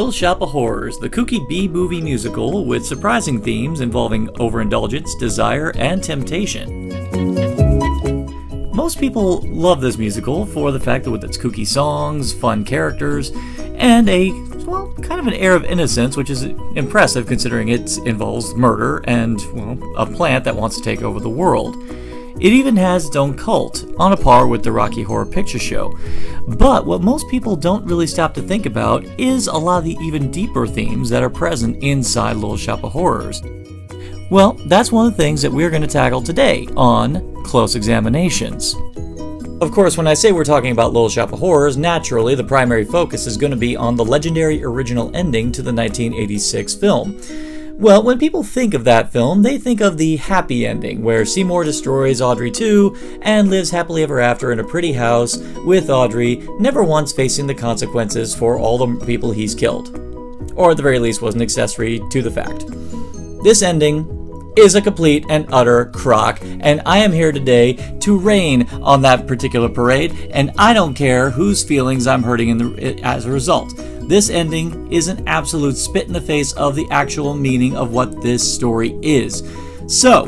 Little Shop of Horrors, the kooky B-movie musical with surprising themes involving overindulgence, desire, and temptation. Most people love this musical for the fact that with its kooky songs, fun characters, and kind of an air of innocence, which is impressive considering it involves murder and, a plant that wants to take over the world. It even has its own cult, on a par with the Rocky Horror Picture Show. But what most people don't really stop to think about is a lot of the even deeper themes that are present inside Little Shop of Horrors. Well, that's one of the things that we're going to tackle today on Close Examinations. Of course, when I say we're talking about Little Shop of Horrors, naturally the primary focus is going to be on the legendary original ending to the 1986 film. Well, when people think of that film, they think of the happy ending, where Seymour destroys Audrey 2 and lives happily ever after in a pretty house with Audrey, never once facing the consequences for all the people he's killed. Or at the very least was an accessory to the fact. This ending is a complete and utter crock, and I am here today to rain on that particular parade, and I don't care whose feelings I'm hurting as a result. This ending is an absolute spit in the face of the actual meaning of what this story is. So,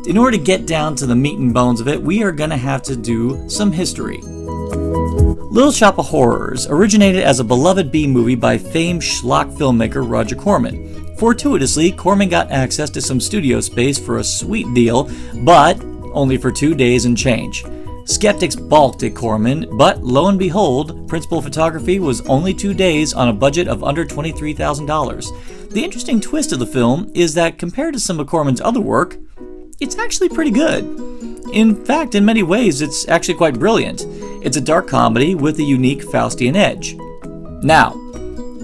in order to get down to the meat and bones of it, we are going to have to do some history. Little Shop of Horrors originated as a beloved B-movie by famed schlock filmmaker Roger Corman. Fortuitously, Corman got access to some studio space for a sweet deal, but only for 2 days and change. Skeptics balked at Corman, but lo and behold, principal photography was only 2 days on a budget of under $23,000. The interesting twist of the film is that compared to some of Corman's other work, it's actually pretty good. In fact, in many ways, it's actually quite brilliant. It's a dark comedy with a unique Faustian edge. Now,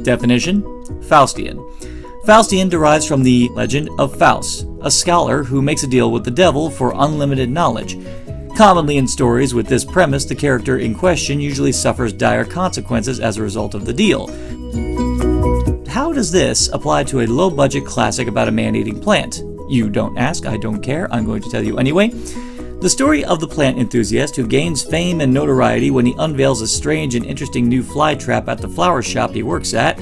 definition: Faustian. Faustian derives from the legend of Faust, a scholar who makes a deal with the devil for unlimited knowledge. Commonly in stories with this premise, the character in question usually suffers dire consequences as a result of the deal. How does this apply to a low-budget classic about a man-eating plant? You don't ask, I don't care, I'm going to tell you anyway. The story of the plant enthusiast who gains fame and notoriety when he unveils a strange and interesting new fly trap at the flower shop he works at.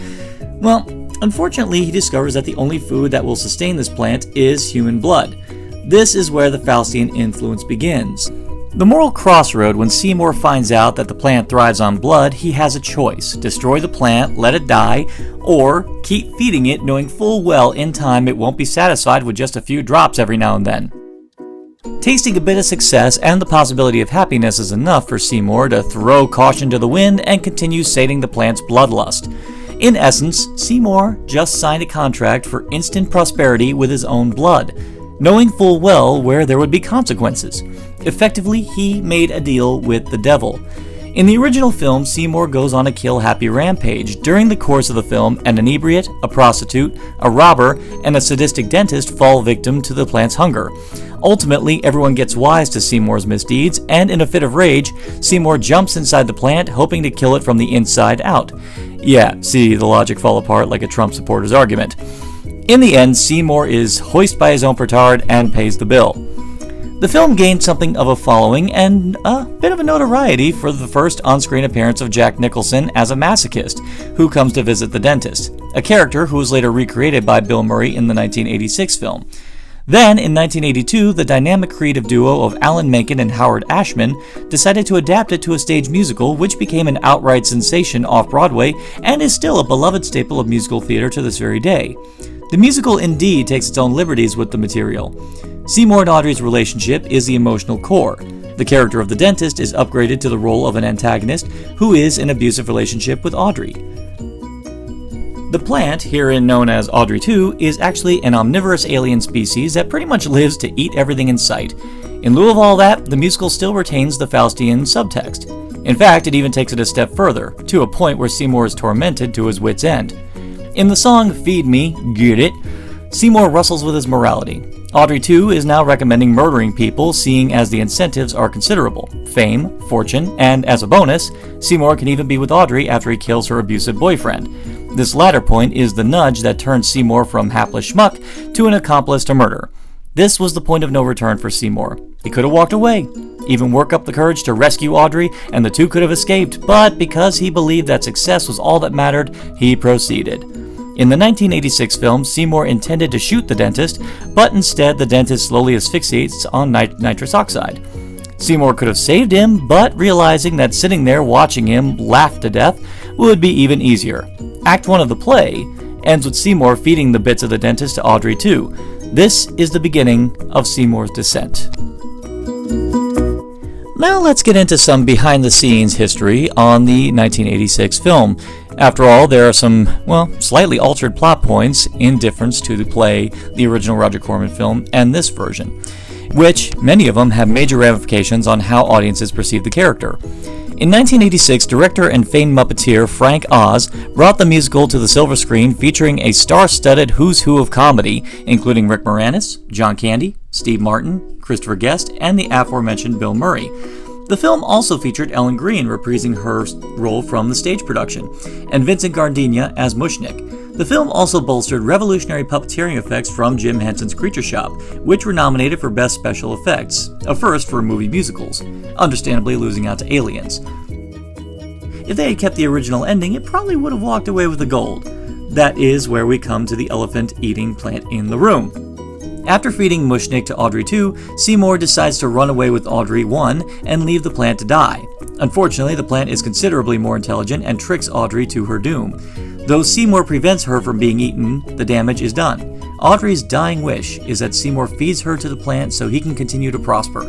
Well, unfortunately, he discovers that the only food that will sustain this plant is human blood. This is where the Faustian influence begins. The moral crossroad when Seymour finds out that the plant thrives on blood, he has a choice: destroy the plant, let it die, or keep feeding it knowing full well in time it won't be satisfied with just a few drops every now and then. Tasting a bit of success and the possibility of happiness is enough for Seymour to throw caution to the wind and continue sating the plant's bloodlust. In essence, Seymour just signed a contract for instant prosperity with his own blood, knowing full well where there would be consequences. Effectively, he made a deal with the devil. In the original film, Seymour goes on a kill-happy rampage. During the course of the film, an inebriate, a prostitute, a robber, and a sadistic dentist fall victim to the plant's hunger. Ultimately, everyone gets wise to Seymour's misdeeds, and in a fit of rage, Seymour jumps inside the plant, hoping to kill it from the inside out. Yeah, see the logic fall apart like a Trump supporter's argument. In the end, Seymour is hoisted by his own petard and pays the bill. The film gained something of a following and a bit of a notoriety for the first on-screen appearance of Jack Nicholson as a masochist who comes to visit the dentist, a character who was later recreated by Bill Murray in the 1986 film. Then, in 1982, the dynamic creative duo of Alan Menken and Howard Ashman decided to adapt it to a stage musical, which became an outright sensation off-Broadway and is still a beloved staple of musical theater to this very day. The musical indeed takes its own liberties with the material. Seymour and Audrey's relationship is the emotional core. The character of the dentist is upgraded to the role of an antagonist who is in an abusive relationship with Audrey. The plant, herein known as Audrey 2, is actually an omnivorous alien species that pretty much lives to eat everything in sight. In lieu of all that, the musical still retains the Faustian subtext. In fact, it even takes it a step further, to a point where Seymour is tormented to his wit's end. In the song Feed Me, Get It, Seymour wrestles with his morality. Audrey 2 is now recommending murdering people, seeing as the incentives are considerable: fame, fortune, and as a bonus, Seymour can even be with Audrey after he kills her abusive boyfriend. This latter point is the nudge that turns Seymour from hapless schmuck to an accomplice to murder. This was the point of no return for Seymour. He could have walked away, even work up the courage to rescue Audrey, and the two could have escaped, but because he believed that success was all that mattered, he proceeded. In the 1986 film, Seymour intended to shoot the dentist, but instead the dentist slowly asphyxiates on nitrous oxide. Seymour could have saved him, but realizing that sitting there watching him laugh to death would be even easier. Act 1 of the play ends with Seymour feeding the bits of the dentist to Audrey too. This is the beginning of Seymour's descent. Now let's get into some behind-the-scenes history on the 1986 film. After all, there are some, slightly altered plot points in difference to the play, the original Roger Corman film, and this version, which, many of them, have major ramifications on how audiences perceive the character. In 1986, director and famed Muppeteer Frank Oz brought the musical to the silver screen, featuring a star-studded who's who of comedy, including Rick Moranis, John Candy, Steve Martin, Christopher Guest, and the aforementioned Bill Murray. The film also featured Ellen Greene reprising her role from the stage production, and Vincent Gardenia as Mushnik. The film also bolstered revolutionary puppeteering effects from Jim Henson's Creature Shop, which were nominated for Best Special Effects, a first for movie musicals, understandably losing out to Aliens. If they had kept the original ending, it probably would have walked away with the gold. That is where we come to the elephant-eating plant in the room. After feeding Mushnik to Audrey 2, Seymour decides to run away with Audrey 1 and leave the plant to die. Unfortunately, the plant is considerably more intelligent and tricks Audrey to her doom. Though Seymour prevents her from being eaten, the damage is done. Audrey's dying wish is that Seymour feeds her to the plant so he can continue to prosper.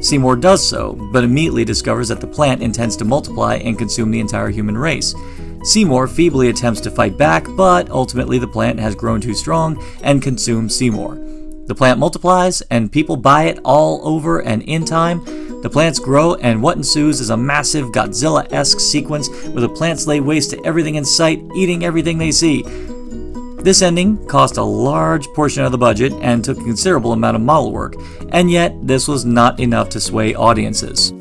Seymour does so, but immediately discovers that the plant intends to multiply and consume the entire human race. Seymour feebly attempts to fight back, but ultimately the plant has grown too strong and consumes Seymour. The plant multiplies, and people buy it all over, and in time, the plants grow, and what ensues is a massive Godzilla-esque sequence where the plants lay waste to everything in sight, eating everything they see. This ending cost a large portion of the budget and took a considerable amount of model work, and yet this was not enough to sway audiences.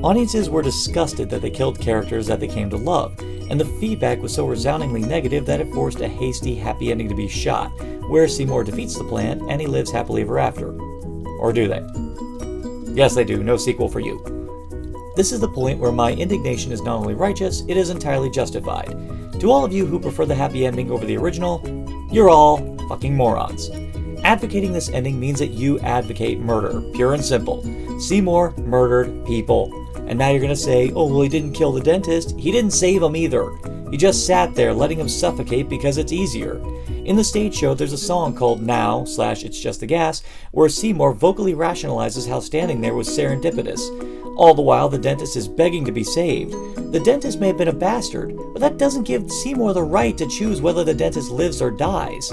Audiences were disgusted that they killed characters that they came to love, and the feedback was so resoundingly negative that it forced a hasty, happy ending to be shot, where Seymour defeats the plant and he lives happily ever after. Or do they? Yes, they do. No sequel for you. This is the point where my indignation is not only righteous, it is entirely justified. To all of you who prefer the happy ending over the original, you're all fucking morons. Advocating this ending means that you advocate murder, pure and simple. Seymour murdered people. And now you're going to say, oh, well, he didn't kill the dentist. He didn't save him either. He just sat there letting him suffocate because it's easier. In the stage show, there's a song called Now/It's Just a Gas, where Seymour vocally rationalizes how standing there was serendipitous. All the while, the dentist is begging to be saved. The dentist may have been a bastard, but that doesn't give Seymour the right to choose whether the dentist lives or dies.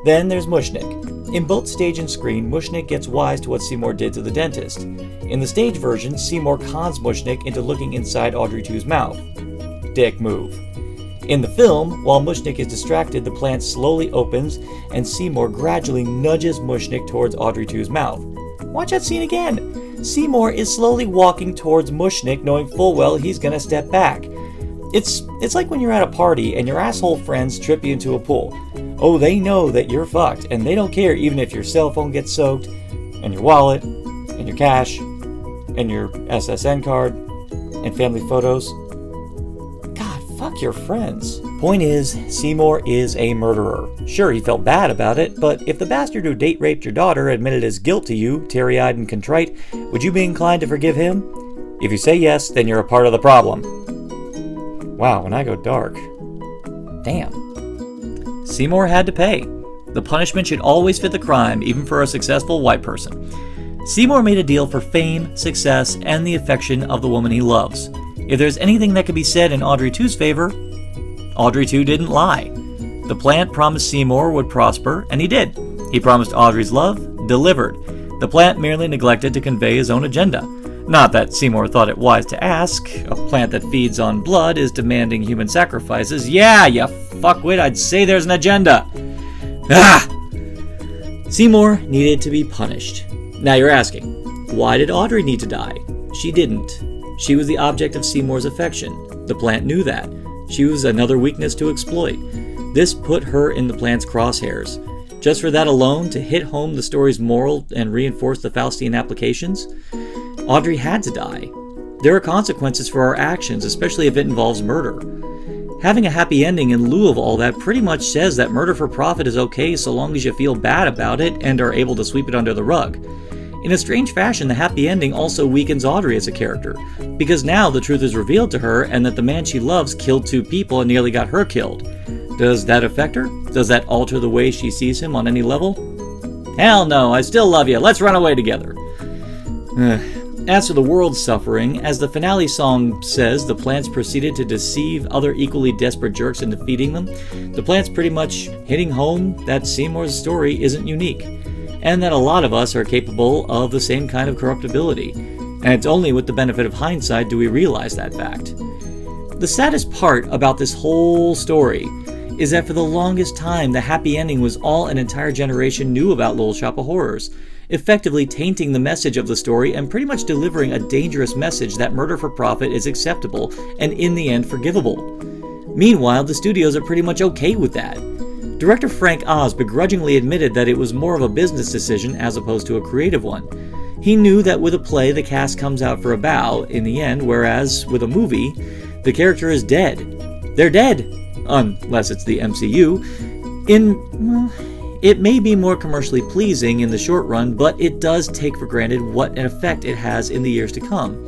Then there's Mushnik. In both stage and screen, Mushnik gets wise to what Seymour did to the dentist. In the stage version, Seymour cons Mushnik into looking inside Audrey 2's mouth. Dick move. In the film, while Mushnik is distracted, the plant slowly opens and Seymour gradually nudges Mushnik towards Audrey 2's mouth. Watch that scene again. Seymour is slowly walking towards Mushnik, knowing full well he's gonna step back. It's like when you're at a party and your asshole friends trip you into a pool. Oh, they know that you're fucked, and they don't care even if your cell phone gets soaked, and your wallet, and your cash, and your SSN card, and family photos. God, fuck your friends. Point is, Seymour is a murderer. Sure, he felt bad about it, but if the bastard who date raped your daughter admitted his guilt to you, teary-eyed and contrite, would you be inclined to forgive him? If you say yes, then you're a part of the problem. Wow, when I go dark. Damn. Seymour had to pay. The punishment should always fit the crime, even for a successful white person. Seymour made a deal for fame, success, and the affection of the woman he loves. If there's anything that could be said in Audrey 2's favor, Audrey 2 didn't lie. The plant promised Seymour would prosper, and he did. He promised Audrey's love, delivered. The plant merely neglected to convey his own agenda. Not that Seymour thought it wise to ask. A plant that feeds on blood is demanding human sacrifices. Yeah, you fuckwit, I'd say there's an agenda. Seymour needed to be punished. Now you're asking, why did Audrey need to die? She didn't. She was the object of Seymour's affection. The plant knew that. She was another weakness to exploit. This put her in the plant's crosshairs. Just for that alone, to hit home the story's moral and reinforce the Faustian applications, Audrey had to die. There are consequences for our actions, especially if it involves murder. Having a happy ending in lieu of all that pretty much says that murder for profit is okay so long as you feel bad about it and are able to sweep it under the rug. In a strange fashion, the happy ending also weakens Audrey as a character, because now the truth is revealed to her and that the man she loves killed 2 people and nearly got her killed. Does that affect her? Does that alter the way she sees him on any level? Hell no, I still love you, let's run away together. As for the world's suffering, as the finale song says, the plants proceeded to deceive other equally desperate jerks into feeding them. The plants pretty much hitting home that Seymour's story isn't unique, and that a lot of us are capable of the same kind of corruptibility. And it's only with the benefit of hindsight do we realize that fact. The saddest part about this whole story is that for the longest time, the happy ending was all an entire generation knew about Little Shop of Horrors, effectively tainting the message of the story and pretty much delivering a dangerous message that murder for profit is acceptable and in the end forgivable. Meanwhile, the studios are pretty much okay with that. Director Frank Oz begrudgingly admitted that it was more of a business decision as opposed to a creative one. He knew that with a play, the cast comes out for a bow in the end, whereas with a movie, the character is dead. They're dead! Unless it's the MCU. It may be more commercially pleasing in the short run, but it does take for granted what an effect it has in the years to come.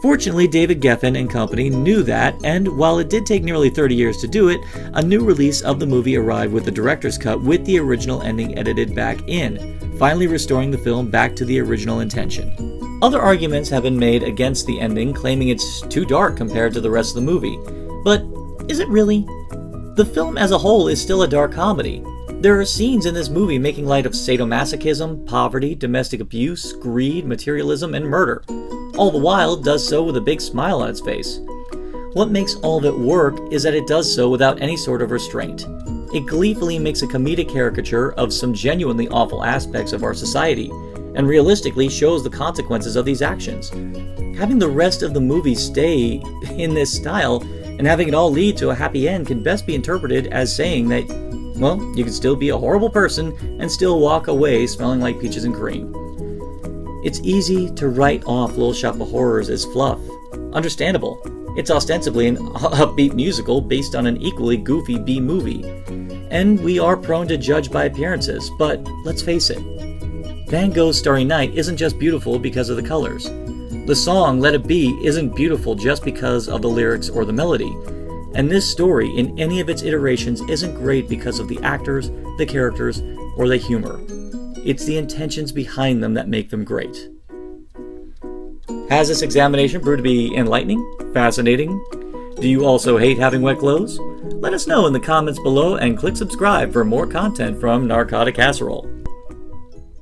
Fortunately, David Geffen and company knew that, and while it did take nearly 30 years to do it, a new release of the movie arrived with the director's cut with the original ending edited back in, finally restoring the film back to the original intention. Other arguments have been made against the ending, claiming it's too dark compared to the rest of the movie. But is it really? The film as a whole is still a dark comedy. There are scenes in this movie making light of sadomasochism, poverty, domestic abuse, greed, materialism, and murder. All the while, it does so with a big smile on its face. What makes all of it work is that it does so without any sort of restraint. It gleefully makes a comedic caricature of some genuinely awful aspects of our society, and realistically shows the consequences of these actions. Having the rest of the movie stay in this style, and having it all lead to a happy end can best be interpreted as saying that, well, you can still be a horrible person and still walk away smelling like peaches and cream. It's easy to write off Little Shop of Horrors as fluff. Understandable. It's ostensibly an upbeat musical based on an equally goofy B-movie. And we are prone to judge by appearances, but let's face it. Van Gogh's Starry Night isn't just beautiful because of the colors. The song, Let It Be, isn't beautiful just because of the lyrics or the melody. And this story, in any of its iterations, isn't great because of the actors, the characters, or the humor. It's the intentions behind them that make them great. Has this examination proved to be enlightening? Fascinating? Do you also hate having wet clothes? Let us know in the comments below and click subscribe for more content from Narcotic Casserole.